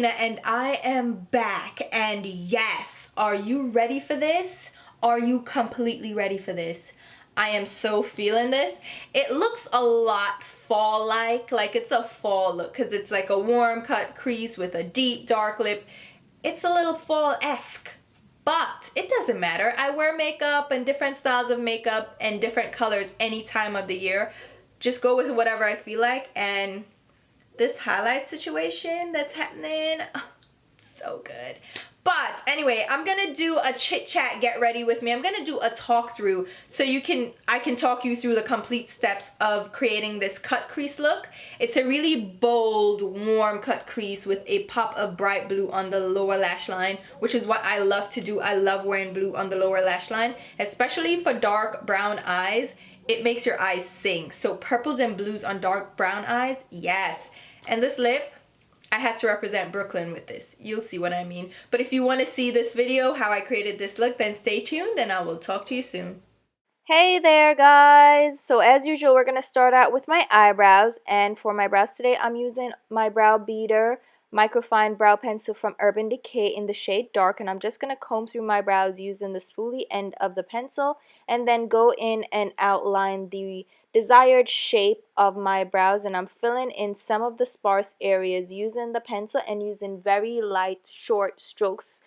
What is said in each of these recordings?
Selena and I am back, and yes, are you ready for this? Are you completely ready for this? I am so feeling this. It looks a lot fall-like it's a fall look because it's like a warm cut crease with a deep dark lip. It's a little fall-esque, but it doesn't matter. I wear makeup and different styles of makeup and different colors any time of the year. Just go with whatever I feel like, and this highlight situation that's happening, oh, so good. But anyway, I'm gonna do a chit chat, get ready with me. I'm gonna do a talk through so I can talk you through the complete steps of creating this cut crease look. It's a really bold, warm cut crease with a pop of bright blue on the lower lash line, which is what I love to do. I love wearing blue on the lower lash line, especially for dark brown eyes. It makes your eyes sing. So purples and blues on dark brown eyes, yes. And this lip, I had to represent Brooklyn with this. You'll see what I mean. But if you want to see this video, how I created this look, then stay tuned and I will talk to you soon. Hey there guys! So as usual, we're going to start out with my eyebrows. And for my brows today, I'm using my Brow Beater Microfine Brow Pencil from Urban Decay in the shade Dark. And I'm just going to comb through my brows using the spoolie end of the pencil. And then go in and outline the desired shape of my brows. And I'm filling in some of the sparse areas using the pencil and using very light, short strokes.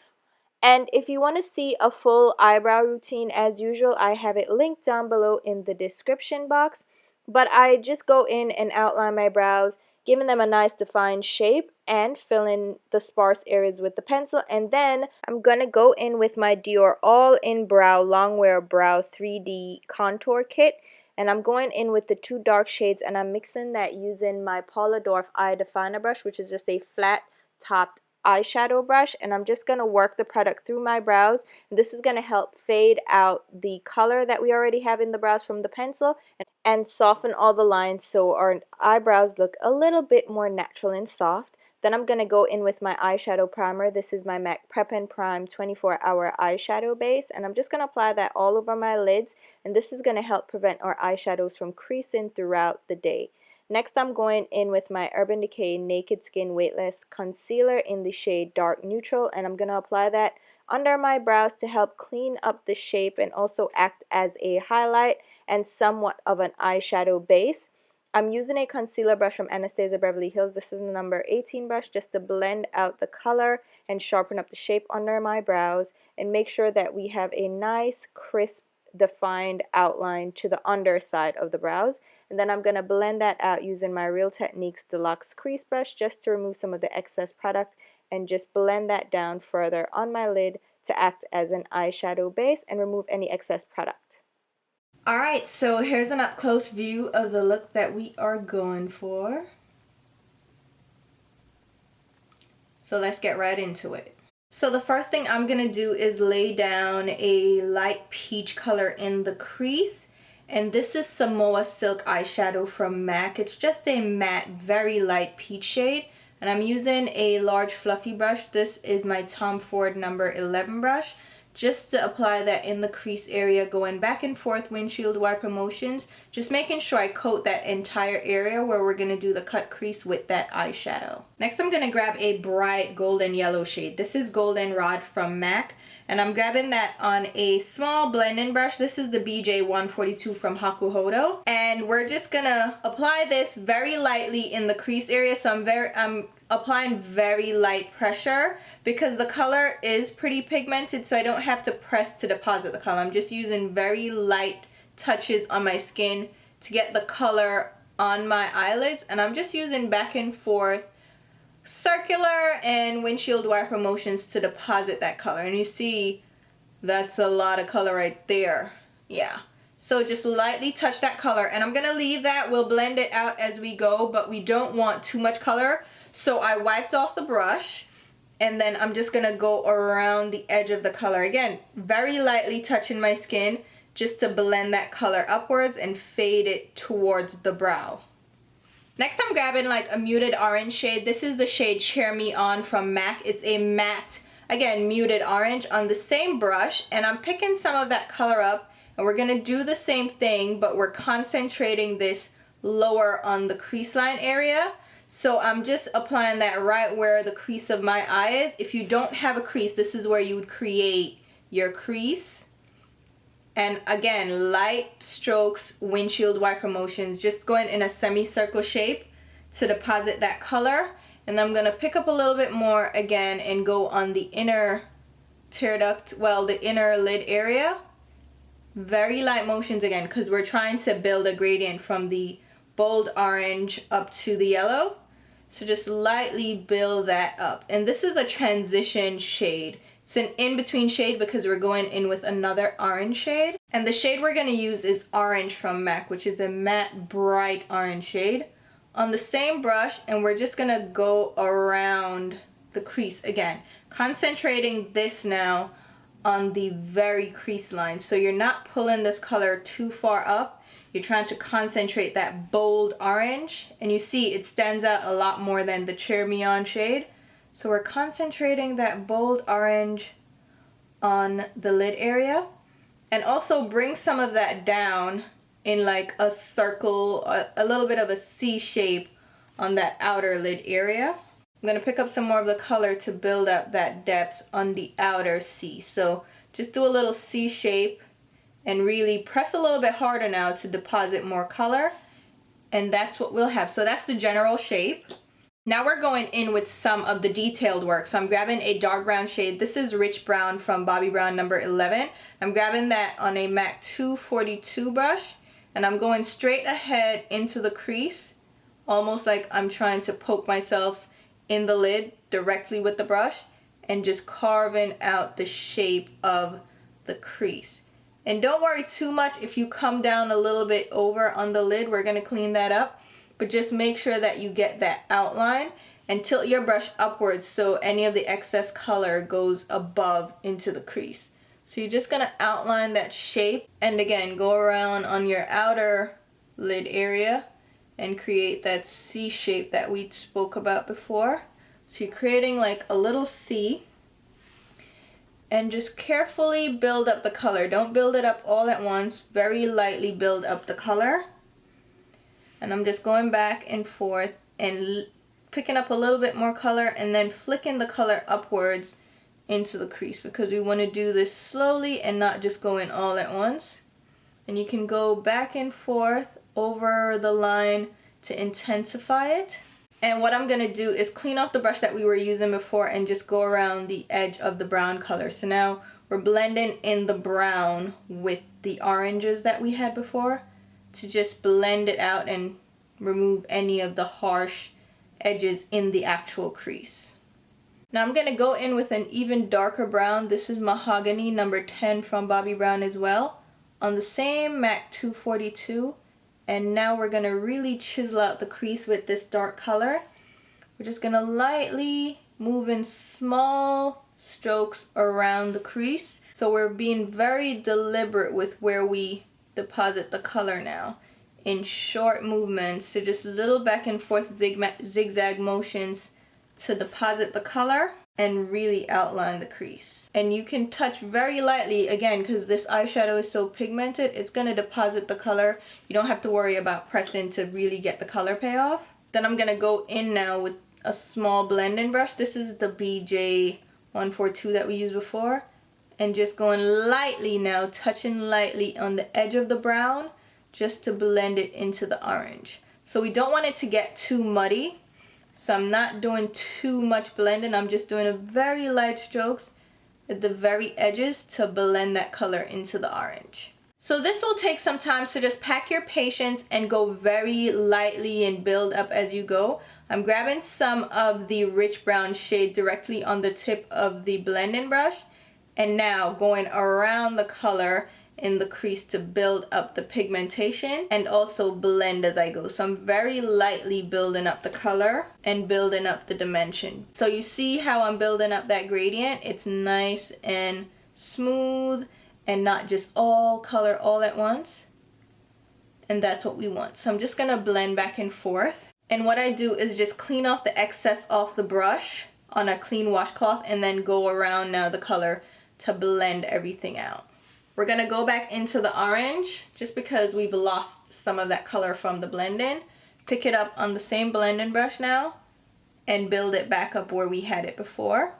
And if you want to see a full eyebrow routine, as usual, I have it linked down below in the description box. But I just go in and outline my brows, giving them a nice defined shape and fill in the sparse areas with the pencil. And then I'm going to go in with my Dior All-In Brow Longwear Brow 3D Contour Kit. And I'm going in with the two dark shades, and I'm mixing that using my Paula Eye Definer brush, which is just a flat topped eyeshadow brush. And I'm just going to work the product through my brows. And this is going to help fade out the color that we already have in the brows from the pencil and soften all the lines so our eyebrows look a little bit more natural and soft. Then I'm going to go in with my eyeshadow primer. This is my MAC Prep and Prime 24-hour eyeshadow base, and I'm just going to apply that all over my lids, and this is going to help prevent our eyeshadows from creasing throughout the day. Next, I'm going in with my Urban Decay Naked Skin Weightless Concealer in the shade Dark Neutral, and I'm going to apply that under my brows to help clean up the shape and also act as a highlight and somewhat of an eyeshadow base. I'm using a concealer brush from Anastasia Beverly Hills. This is the number 18 brush, just to blend out the color and sharpen up the shape under my brows and make sure that we have a nice, crisp, defined outline to the underside of the brows. And then I'm going to blend that out using my Real Techniques Deluxe Crease Brush just to remove some of the excess product and just blend that down further on my lid to act as an eyeshadow base and remove any excess product. Alright, so here's an up-close view of the look that we are going for. So let's get right into it. So the first thing I'm going to do is lay down a light peach color in the crease. And this is Samoa Silk eyeshadow from MAC. It's just a matte, very light peach shade. And I'm using a large fluffy brush. This is my Tom Ford number 11 brush. Just to apply that in the crease area, going back and forth windshield wiper motions, just making sure I coat that entire area where we're going to do the cut crease with that eyeshadow. Next, I'm going to grab a bright golden yellow shade. This is Goldenrod from MAC, and I'm grabbing that on a small blending brush. This is the BJ 142 from Hakuhodo, and we're just going to apply this very lightly in the crease area. So I'm applying very light pressure because the color is pretty pigmented, so I don't have to press to deposit the color. I'm just using very light touches on my skin to get the color on my eyelids, and I'm just using back and forth circular and windshield wiper motions to deposit that color. And you see that's a lot of color right there. Yeah, so just lightly touch that color, and I'm gonna leave that. We'll blend it out as we go, but we don't want too much color. So I wiped off the brush, and then I'm just gonna go around the edge of the color. Again, very lightly touching my skin just to blend that color upwards and fade it towards the brow. Next, I'm grabbing like a muted orange shade. This is the shade Cheer Me On from MAC. It's a matte, again, muted orange on the same brush, and I'm picking some of that color up, and we're gonna do the same thing, but we're concentrating this lower on the crease line area. So I'm just applying that right where the crease of my eye is. If you don't have a crease, this is where you would create your crease. And again, light strokes, windshield wiper motions, just going in a semicircle shape to deposit that color. And I'm gonna pick up a little bit more again and go on the inner tear duct, well, the inner lid area. Very light motions again, because we're trying to build a gradient from the bold orange up to the yellow. So just lightly build that up. And this is a transition shade. It's an in-between shade because we're going in with another orange shade. And the shade we're gonna use is Orange from MAC, which is a matte bright orange shade. On the same brush, and we're just gonna go around the crease again. Concentrating this now on the very crease line. So you're not pulling this color too far up. You're trying to concentrate that bold orange. And you see it stands out a lot more than the Chermion shade. So we're concentrating that bold orange on the lid area. And also bring some of that down in like a circle, a little bit of a C shape on that outer lid area. I'm going to pick up some more of the color to build up that depth on the outer C. So just do a little C shape and really press a little bit harder now to deposit more color. And that's what we'll have. So that's the general shape. Now we're going in with some of the detailed work. So I'm grabbing a dark brown shade. This is Rich Brown from Bobbi Brown number 11. I'm grabbing that on a MAC 242 brush. And I'm going straight ahead into the crease. Almost like I'm trying to poke myself in the lid directly with the brush. And just carving out the shape of the crease. And don't worry too much if you come down a little bit over on the lid. We're going to clean that up. But just make sure that you get that outline and tilt your brush upwards so any of the excess color goes above into the crease. So you're just going to outline that shape and again go around on your outer lid area and create that C shape that we spoke about before. So you're creating like a little C and just carefully build up the color. Don't build it up all at once. Very lightly build up the color. And I'm just going back and forth and picking up a little bit more color and then flicking the color upwards into the crease because we want to do this slowly and not just go in all at once. And you can go back and forth over the line to intensify it. And what I'm going to do is clean off the brush that we were using before and just go around the edge of the brown color. So now we're blending in the brown with the oranges that we had before, to just blend it out and remove any of the harsh edges in the actual crease. Now I'm going to go in with an even darker brown. This is Mahogany number 10 from Bobbi Brown as well, on the same MAC 242. And now we're going to really chisel out the crease with this dark color. We're just going to lightly move in small strokes around the crease. So we're being very deliberate with where we deposit the color now, in short movements, so just little back and forth zigzag motions to deposit the color and really outline the crease. And you can touch very lightly again because this eyeshadow is so pigmented, it's going to deposit the color. You don't have to worry about pressing to really get the color payoff. Then I'm going to go in now with a small blending brush. This is the BJ142 that we used before. And just going lightly now, touching lightly on the edge of the brown just to blend it into the orange. So we don't want it to get too muddy. So I'm not doing too much blending. I'm just doing a very light strokes at the very edges to blend that color into the orange. So this will take some time, so just pack your patience and go very lightly and build up as you go. I'm grabbing some of the Rich Brown shade directly on the tip of the blending brush. And now going around the color in the crease to build up the pigmentation and also blend as I go. So I'm very lightly building up the color and building up the dimension. So you see how I'm building up that gradient? It's nice and smooth and not just all color all at once. And that's what we want. So I'm just going to blend back and forth. And what I do is just clean off the excess off the brush on a clean washcloth and then go around now the color to blend everything out. We're going to go back into the orange just because we've lost some of that color from the blending. Pick it up on the same blending brush now and build it back up where we had it before,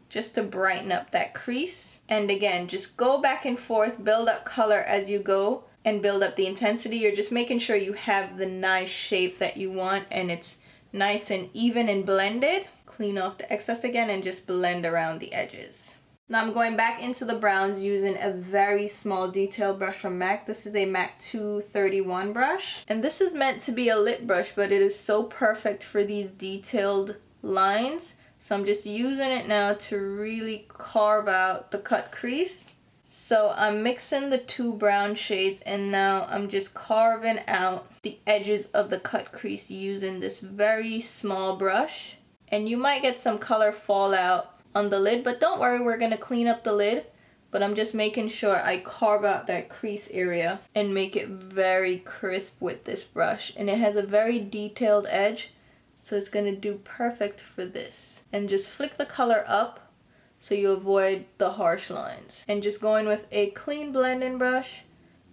just to brighten up that crease. And again, just go back and forth, build up color as you go and build up the intensity. You're just making sure you have the nice shape that you want and it's nice and even and blended. Clean off the excess again and just blend around the edges. Now I'm going back into the browns using a very small detail brush from MAC. This is a MAC 231 brush. And this is meant to be a lip brush, but it is so perfect for these detailed lines. So I'm just using it now to really carve out the cut crease. So I'm mixing the two brown shades and now I'm just carving out the edges of the cut crease using this very small brush. And you might get some color fallout on the lid, but don't worry, we're gonna clean up the lid. But I'm just making sure I carve out that crease area and make it very crisp with this brush. And it has a very detailed edge, so it's gonna do perfect for this. And just flick the color up so you avoid the harsh lines. And just going with a clean blending brush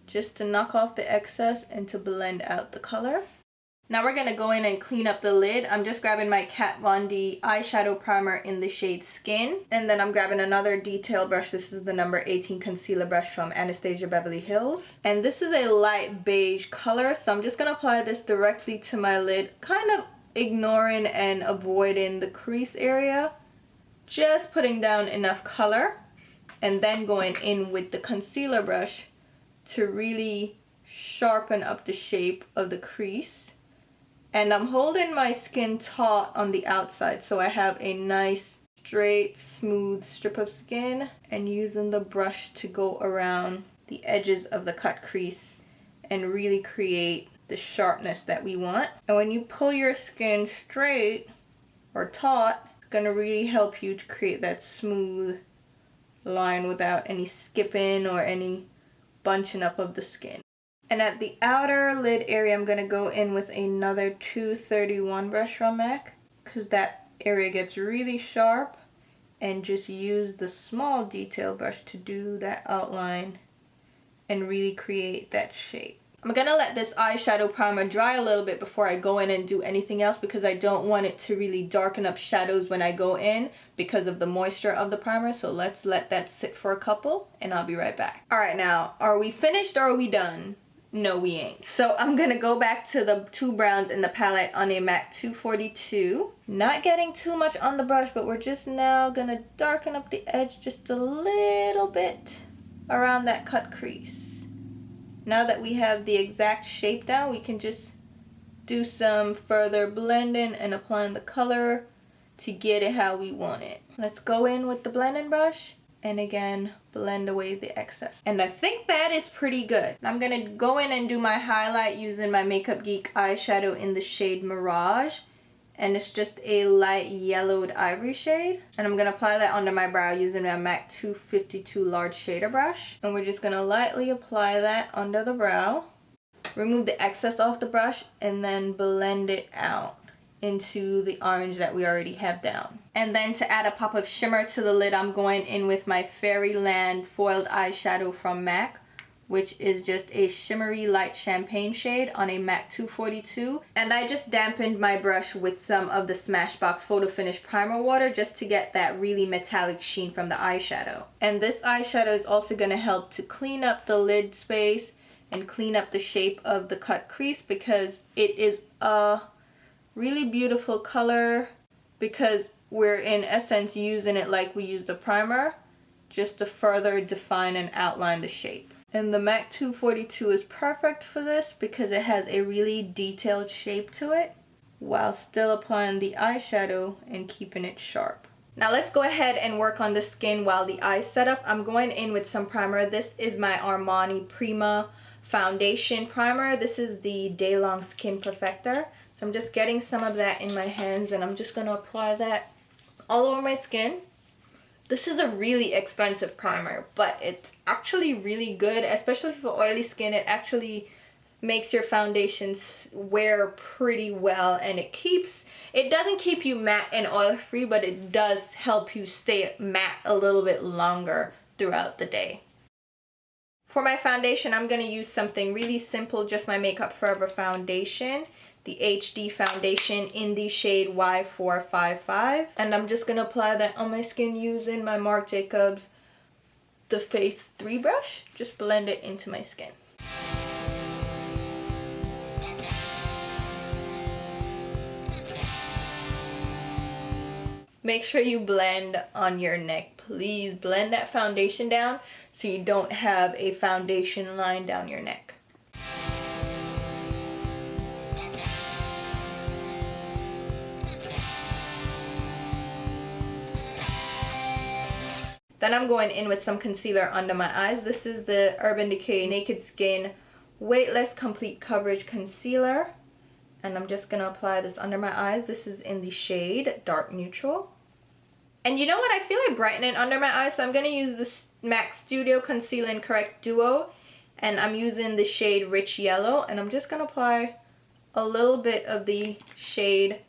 just to knock off the excess and to blend out the color. Now we're gonna go in and clean up the lid. I'm just grabbing my Kat Von D eyeshadow primer in the shade Skin. And then I'm grabbing another detail brush. This is the number 18 concealer brush from Anastasia Beverly Hills. And this is a light beige color, so I'm just gonna apply this directly to my lid, kind of ignoring and avoiding the crease area. Just putting down enough color and then going in with the concealer brush to really sharpen up the shape of the crease. And I'm holding my skin taut on the outside so I have a nice straight smooth strip of skin and using the brush to go around the edges of the cut crease and really create the sharpness that we want. And when you pull your skin straight or taut, it's gonna really help you to create that smooth line without any skipping or any bunching up of the skin. And at the outer lid area, I'm gonna go in with another 231 brush from MAC because that area gets really sharp, and just use the small detail brush to do that outline and really create that shape. I'm gonna let this eyeshadow primer dry a little bit before I go in and do anything else because I don't want it to really darken up shadows when I go in because of the moisture of the primer. So let's let that sit for a couple and I'll be right back. All right, now, are we finished or are we done? No, we ain't. So I'm gonna go back to the two browns in the palette on a MAC 242. Not getting too much on the brush, but we're just now gonna darken up the edge just a little bit around that cut crease. Now that we have the exact shape down, we can just do some further blending and applying the color to get it how we want it. Let's go in with the blending brush and again blend away the excess. And I think that is pretty good. I'm gonna go in and do my highlight using my Makeup Geek eyeshadow in the shade Mirage, and it's just a light yellowed ivory shade. And I'm gonna apply that under my brow using my MAC 252 large shader brush. And we're just gonna lightly apply that under the brow, remove the excess off the brush, and then blend it out into the orange that we already have down. And then to add a pop of shimmer to the lid, I'm going in with my Fairyland Foiled Eyeshadow from MAC, which is just a shimmery light champagne shade on a MAC 242. And I just dampened my brush with some of the Smashbox Photo Finish Primer Water just to get that really metallic sheen from the eyeshadow. And this eyeshadow is also going to help to clean up the lid space and clean up the shape of the cut crease because it is a really beautiful color because we're in essence using it like we used the primer just to further define and outline the shape. And the MAC 242 is perfect for this because it has a really detailed shape to it while still applying the eyeshadow and keeping it sharp. Now let's go ahead and work on the skin while the eyes set up. I'm going in with some primer. This is my Armani Prima foundation primer. This is the Day Long Skin Perfector. So I'm just getting some of that in my hands and I'm just going to apply that all over my skin. This is a really expensive primer, but it's actually really good, especially for oily skin. It actually makes your foundation wear pretty well, and it doesn't keep you matte and oil free, but it does help you stay matte a little bit longer throughout the day. For my foundation, I'm going to use something really simple, just my Makeup Forever foundation. the HD foundation in the shade Y455. And I'm just going to apply that on my skin using my Marc Jacobs The Face 3 brush. Just blend it into my skin. Make sure you blend on your neck. Please blend that foundation down so you don't have a foundation line down your neck. Then I'm going in with some concealer under my eyes. This is the Urban Decay Naked Skin Weightless Complete Coverage Concealer. And I'm just going to apply this under my eyes. This is in the shade Dark Neutral. And you know what? I feel like brightening under my eyes, so I'm going to use this MAC Studio Conceal and Correct Duo. And I'm using the shade Rich Yellow. And I'm just going to apply a little bit of the shade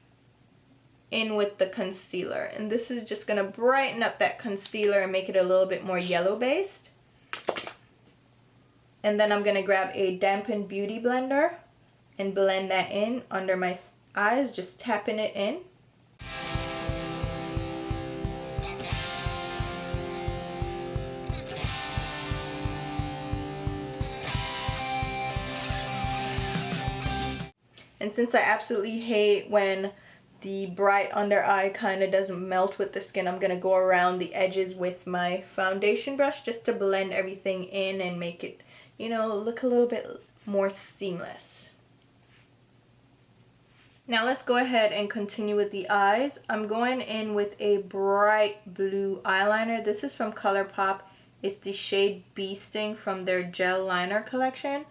in with the concealer, and this is just gonna brighten up that concealer and make it a little bit more yellow based. And then I'm gonna grab a dampened beauty blender and blend that in under my eyes, just tapping it in. And since I absolutely hate when the bright under eye kind of doesn't melt with the skin, I'm going to go around the edges with my foundation brush just to blend everything in and make it, you know, look a little bit more seamless. Now let's go ahead and continue with the eyes. I'm going in with a bright blue eyeliner. This is from ColourPop. It's the shade Bee Sting from their gel liner collection.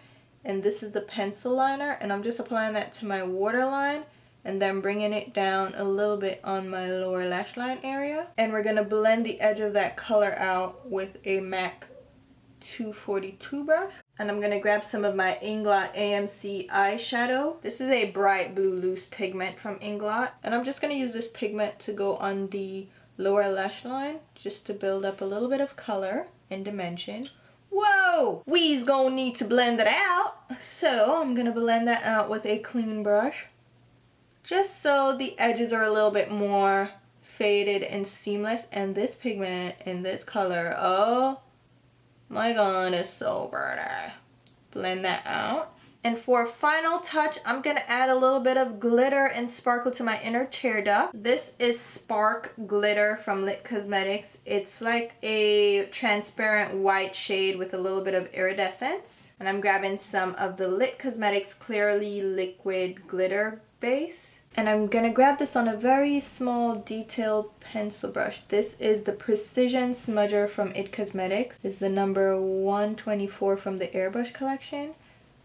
And this is the pencil liner, and I'm just applying that to my waterline. And then bringing it down a little bit on my lower lash line area. And we're going to blend the edge of that color out with a MAC 242 brush. And I'm going to grab some of my Inglot AMC eyeshadow. This is a bright blue loose pigment from Inglot. And I'm just going to use this pigment to go on the lower lash line, just to build up a little bit of color and dimension. Whoa! We's going to need to blend it out. So I'm going to blend that out with a clean brush, just so the edges are a little bit more faded and seamless. And this pigment in this color, oh my god, it's so pretty. Blend that out. And for a final touch, I'm going to add a little bit of glitter and sparkle to my inner tear duct. This is Spark Glitter from Lit Cosmetics. It's like a transparent white shade with a little bit of iridescence. And I'm grabbing some of the Lit Cosmetics Clearly Liquid Glitter Base. And I'm going to grab this on a very small detailed pencil brush. This is the Precision Smudger from It Cosmetics. This is the number 124 from the Airbrush collection.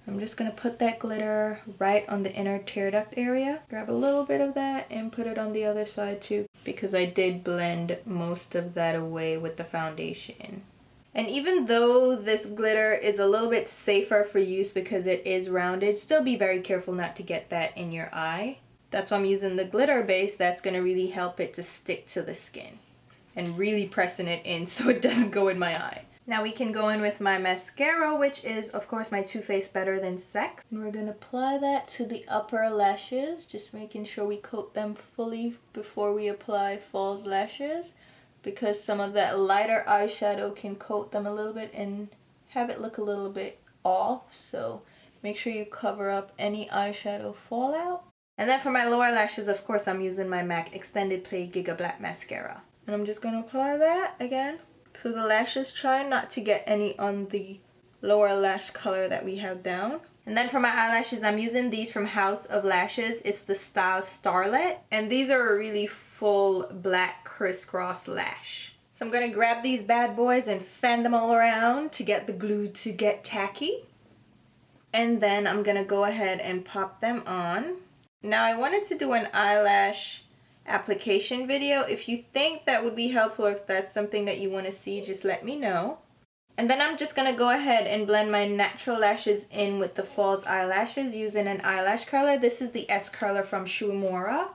I'm just going to put that glitter right on the inner tear duct area. Grab a little bit of that and put it on the other side too, because I did blend most of that away with the foundation. And even though this glitter is a little bit safer for use because it is rounded, still be very careful not to get that in your eye. That's why I'm using the glitter base. That's going to really help it to stick to the skin. And really pressing it in so it doesn't go in my eye. Now we can go in with my mascara, which is of course my Too Faced Better Than Sex. And we're going to apply that to the upper lashes, just making sure we coat them fully before we apply false lashes, because some of that lighter eyeshadow can coat them a little bit and have it look a little bit off. So make sure you cover up any eyeshadow fallout. And then for my lower lashes, of course, I'm using my MAC Extended Play Giga Black Mascara. And I'm just going to apply that again to the lashes, trying not to get any on the lower lash color that we have down. And then for my eyelashes, I'm using these from House of Lashes. It's the style Starlet. And these are a really full black crisscross lash. So I'm going to grab these bad boys and fan them all around to get the glue to get tacky. And then I'm going to go ahead and pop them on. Now I wanted to do an eyelash application video. If you think that would be helpful, or if that's something that you want to see, just let me know. And then I'm just going to go ahead and blend my natural lashes in with the false eyelashes using an eyelash curler. This is the S curler from Shumora.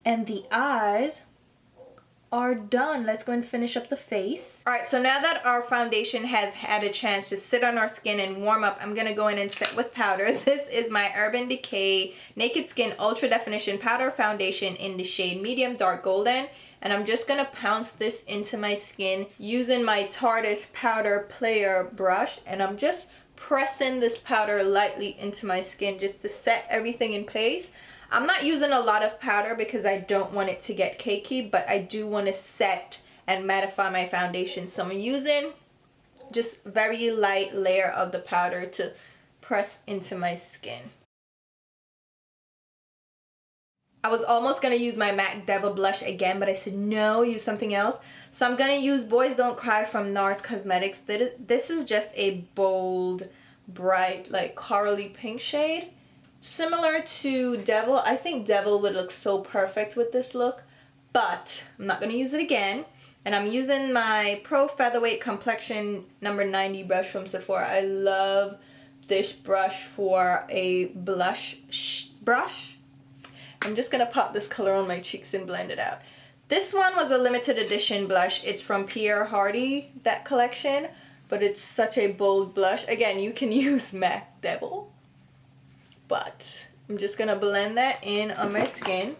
And the eyes are done. Let's go and finish up the face. All right, so now that our foundation has had a chance to sit on our skin and warm up, I'm gonna go in and set with powder. This is my Urban Decay Naked Skin Ultra Definition Powder Foundation in the shade Medium Dark Golden. And I'm just gonna pounce this into my skin using my Tarte Powder Player brush. And I'm just pressing this powder lightly into my skin just to set everything in place. I'm not using a lot of powder because I don't want it to get cakey, but I do want to set and mattify my foundation. So I'm using just very light layer of the powder to press into my skin. I was almost going to use my MAC Devil blush again, but I said no, use something else. So I'm going to use Boys Don't Cry from NARS Cosmetics. This is just a bold, bright, like corally pink shade. Similar to Devil. I think Devil would look so perfect with this look, but I'm not going to use it again. And I'm using my Pro Featherweight Complexion number 90 brush from Sephora. I love this brush for a blush brush. I'm just going to pop this color on my cheeks and blend it out. This one was a limited edition blush. It's from Pierre Hardy, that collection, but it's such a bold blush. Again, you can use MAC Devil, but I'm just going to blend that in on my skin.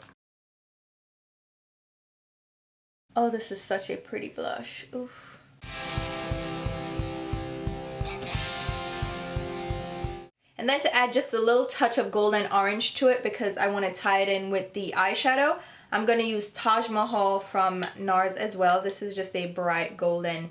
Oh, this is such a pretty blush. Oof. And then to add just a little touch of golden orange to it because I want to tie it in with the eyeshadow, I'm going to use Taj Mahal from NARS as well. This is just a bright golden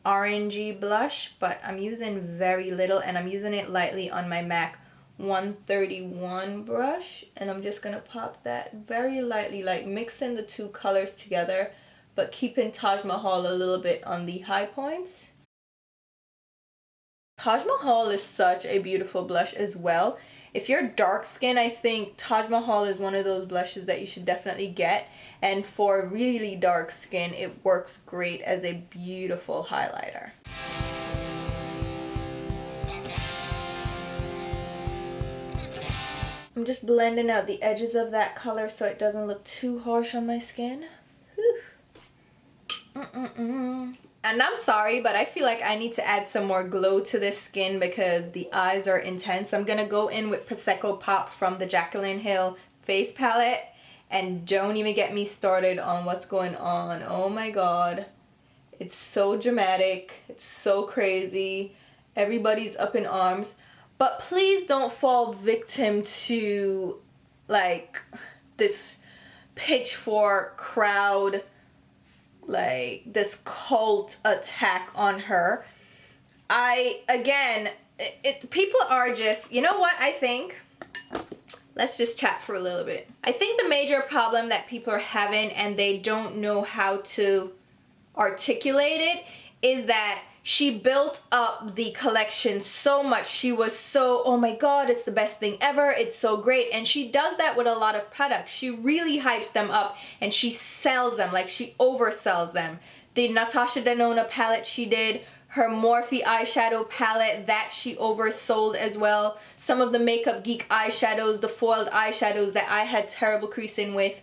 orangey blush, but I'm using very little and I'm using it lightly on my MAC 131 brush. And I'm just going to pop that very lightly, like mixing the two colors together, but keeping Taj Mahal a little bit on the high points. Taj Mahal is such a beautiful blush as well. If you're dark skin, I think Taj Mahal is one of those blushes that you should definitely get. And for really dark skin, it works great as a beautiful highlighter. I'm just blending out the edges of that color so it doesn't look too harsh on my skin. And I'm sorry, but I feel like I need to add some more glow to this skin because the eyes are intense. I'm going to go in with Prosecco Pop from the Jaclyn Hill face palette. And don't even get me started on what's going on. Oh my god. It's so dramatic. It's so crazy. Everybody's up in arms. But please don't fall victim to like this pitchfork crowd, like this cult attack on her. People are just, you know what I think? Let's just chat for a little bit. I think the major problem that people are having and they don't know how to articulate it is that she built up the collection so much. She was so, oh my god, it's the best thing ever, it's so great. And she does that with a lot of products. She really hypes them up and she sells them, like she oversells them. The Natasha Denona palette she did, her Morphe eyeshadow palette, that she oversold as well. Some of the Makeup Geek eyeshadows, the foiled eyeshadows that I had terrible creasing with.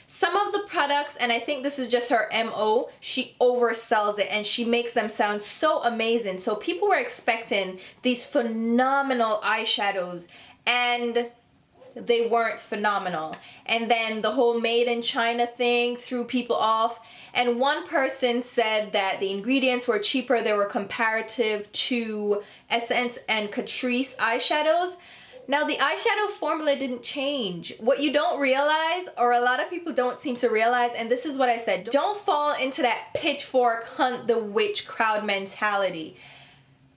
Some of the products, and I think this is just her MO, she oversells it and she makes them sound so amazing. So people were expecting these phenomenal eyeshadows and they weren't phenomenal. And then the whole made in China thing threw people off. And one person said that the ingredients were cheaper, they were comparative to Essence and Catrice eyeshadows. Now the eyeshadow formula didn't change. What you don't realize, or a lot of people don't seem to realize, and this is what I said, don't fall into that pitchfork hunt the witch crowd mentality.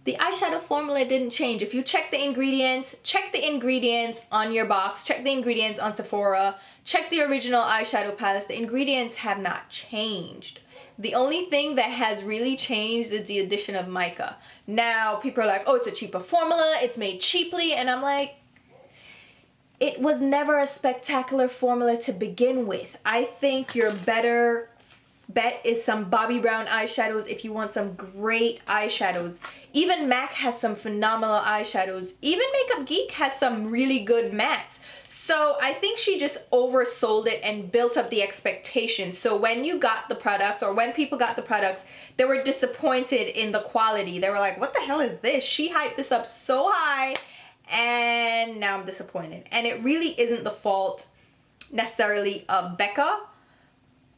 The eyeshadow formula didn't change. If you check the ingredients on your box, check the ingredients on Sephora, check the original eyeshadow palettes, the ingredients have not changed. The only thing that has really changed is the addition of mica. Now people are like, oh, it's a cheaper formula, it's made cheaply, and I'm like, it was never a spectacular formula to begin with. I think your better bet is some Bobbi Brown eyeshadows if you want some great eyeshadows. Even MAC has some phenomenal eyeshadows. Even Makeup Geek has some really good mattes. So I think she just oversold it and built up the expectation. So when you got the products, or when people got the products, they were disappointed in the quality. They were like, what the hell is this? She hyped this up so high and now I'm disappointed. And it really isn't the fault necessarily of Becca,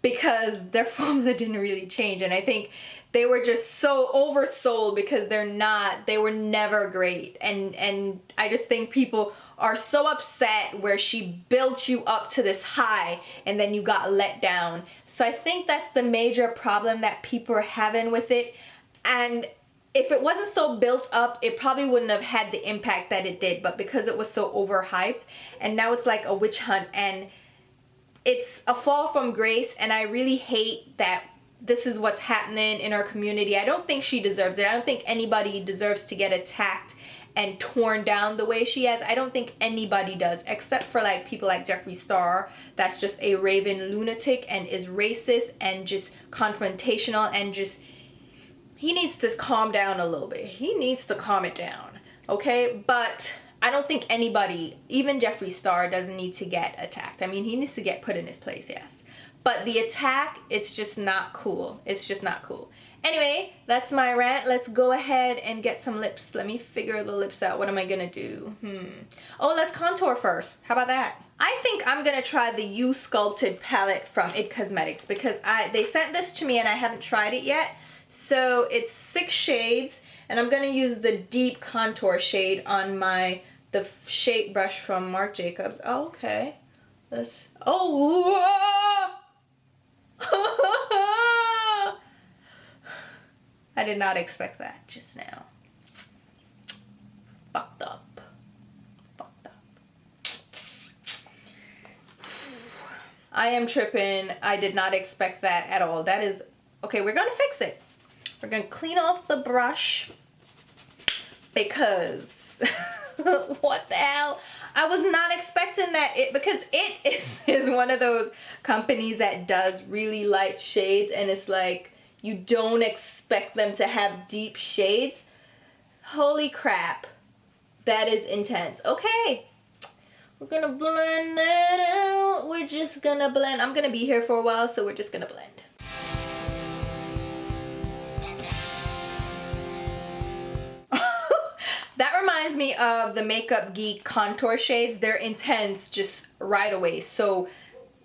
because their formula didn't really change. And I think they were just so oversold because they were never great. And I just think people are so upset where she built you up to this high and then you got let down. So I think that's the major problem that people are having with it. And if it wasn't so built up, it probably wouldn't have had the impact that it did. But because it was so overhyped, and now it's like a witch hunt, and it's a fall from grace, and I really hate that this is what's happening in our community. I don't think she deserves it. I don't think anybody deserves to get attacked and torn down the way she has. I don't think anybody does, except for like people like Jeffree Star, that's just a raving lunatic and is racist and just confrontational, and just, he needs to calm down a little bit. He needs to calm it down, okay? But I don't think anybody, even Jeffree Star, doesn't need to get attacked. I mean, he needs to get put in his place, yes. But the attack, it's just not cool. It's just not cool. Anyway, that's my rant. Let's go ahead and get some lips. Let me figure the lips out. What am I gonna do? Oh, let's contour first. How about that? I think I'm gonna try the You Sculpted palette from IT Cosmetics, because they sent this to me and I haven't tried it yet. So it's 6 shades, and I'm gonna use the deep contour shade on the shape brush from Marc Jacobs. Oh, okay. I did not expect that just now. Fucked up. Fucked up. I am tripping. I did not expect that at all. That is, okay, we're gonna fix it. We're gonna clean off the brush, because what the hell? I was not expecting that. Because it is one of those companies that does really light shades, and it's like you don't expect them to have deep shades. Holy crap, that is intense. Okay, we're gonna blend that out. We're just gonna blend. I'm gonna be here for a while, so we're just gonna blend. That reminds me of the Makeup Geek contour shades. They're intense just right away. So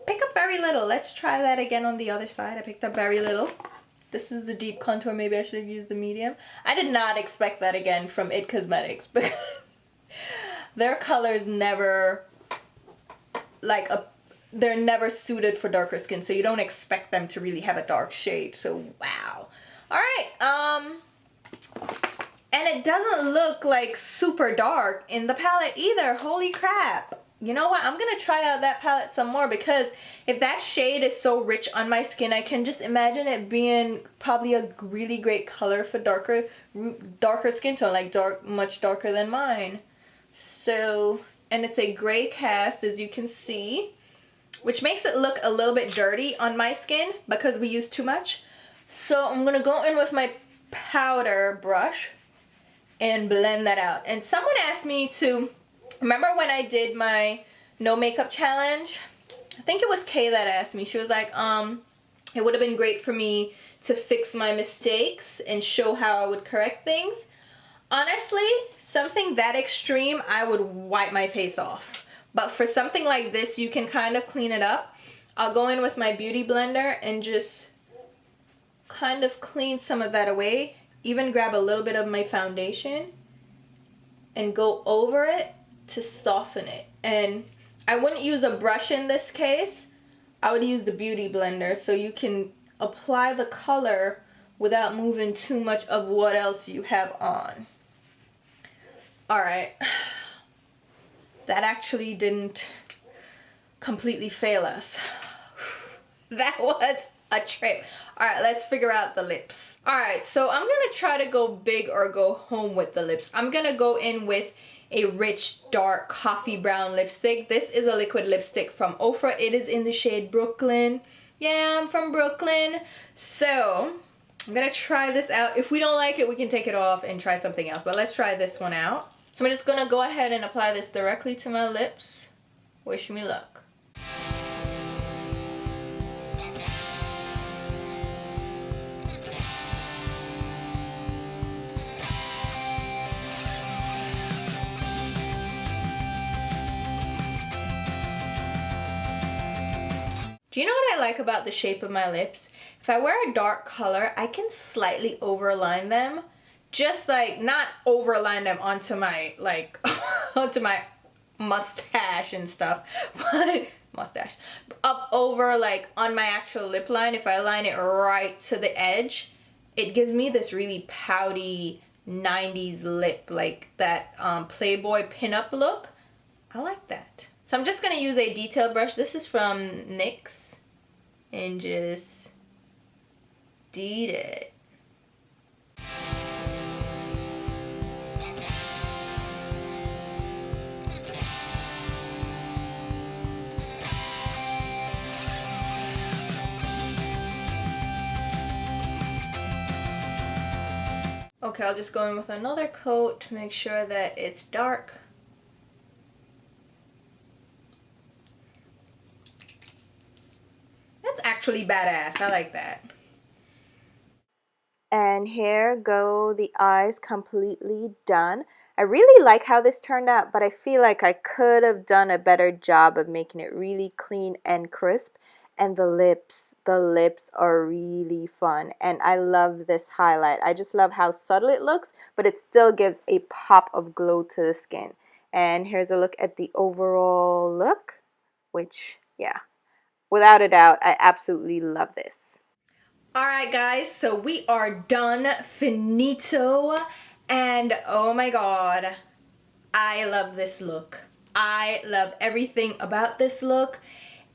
pick up very little. Let's try that again on the other side. I picked up very little. This is the deep contour. Maybe I should have used the medium. I did not expect that again from IT Cosmetics, because their colors never, they're never suited for darker skin. So you don't expect them to really have a dark shade. So wow. All right. And it doesn't look like super dark in the palette either. Holy crap. You know what? I'm going to try out that palette some more, because if that shade is so rich on my skin, I can just imagine it being probably a really great color for darker skin tone, like much darker than mine. So, and it's a gray cast, as you can see, which makes it look a little bit dirty on my skin because we use too much. So I'm going to go in with my powder brush and blend that out. And someone asked me to, remember when I did my no makeup challenge? I think it was Kay that asked me. She was like, it would have been great for me to fix my mistakes and show how I would correct things. Honestly, something that extreme, I would wipe my face off. But for something like this, you can kind of clean it up. I'll go in with my beauty blender and just kind of clean some of that away. Even grab a little bit of my foundation and go over it to soften it. And I wouldn't use a brush in this case. I would use the beauty blender, so you can apply the color without moving too much of what else you have on. Alright. That actually didn't completely fail us. That was a trip. Alright, let's figure out the lips. Alright, so I'm gonna try to go big or go home with the lips. I'm gonna go in with a rich, dark, coffee brown lipstick. This is a liquid lipstick from Ofra. It is in the shade Brooklyn. Yeah, I'm from Brooklyn. So, I'm gonna try this out. If we don't like it, we can take it off and try something else. But let's try this one out. So I'm just gonna go ahead and apply this directly to my lips. Wish me luck. Do you know what I like about the shape of my lips? If I wear a dark color, I can slightly overline them. Just like, not overline them onto my, like, onto my mustache and stuff, but, mustache, up over, like, on my actual lip line. If I line it right to the edge, it gives me this really pouty 90s lip, like that Playboy pinup look. I like that. So I'm just gonna use a detail brush. This is from NYX. And just deed it. Okay, I'll just go in with another coat to make sure that it's dark. Actually badass. I like that. And here go the eyes, completely done. I really like how this turned out, but I feel like I could have done a better job of making it really clean and crisp. And the lips are really fun. And I love this highlight. I just love how subtle it looks, but it still gives a pop of glow to the skin. And here's a look at the overall look, which, yeah, without a doubt, I absolutely love this. Alright guys, so we are done, finito, and oh my god, I love this look. I love everything about this look.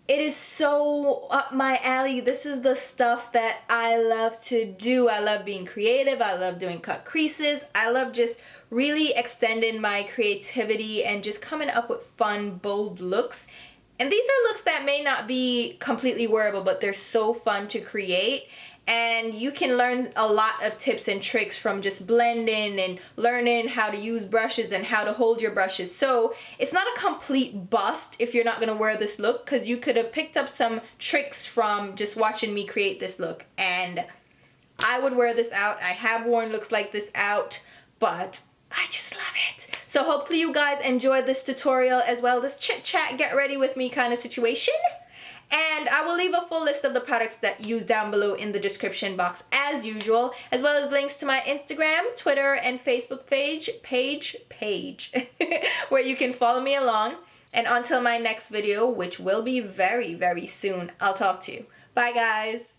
It is so up my alley. This is the stuff that I love to do. I love being creative. I love doing cut creases. I love just really extending my creativity and just coming up with fun, bold looks. And these are looks that may not be completely wearable, but they're so fun to create. And you can learn a lot of tips and tricks from just blending and learning how to use brushes and how to hold your brushes. So it's not a complete bust if you're not going to wear this look, because you could have picked up some tricks from just watching me create this look. And I would wear this out. I have worn looks like this out, but I just love it. So hopefully you guys enjoyed this tutorial as well, this chit chat, get ready with me kind of situation. And I will leave a full list of the products that use down below in the description box as usual, as well as links to my Instagram, Twitter, and Facebook page, where you can follow me along. And until my next video, which will be very, very soon, I'll talk to you. Bye guys.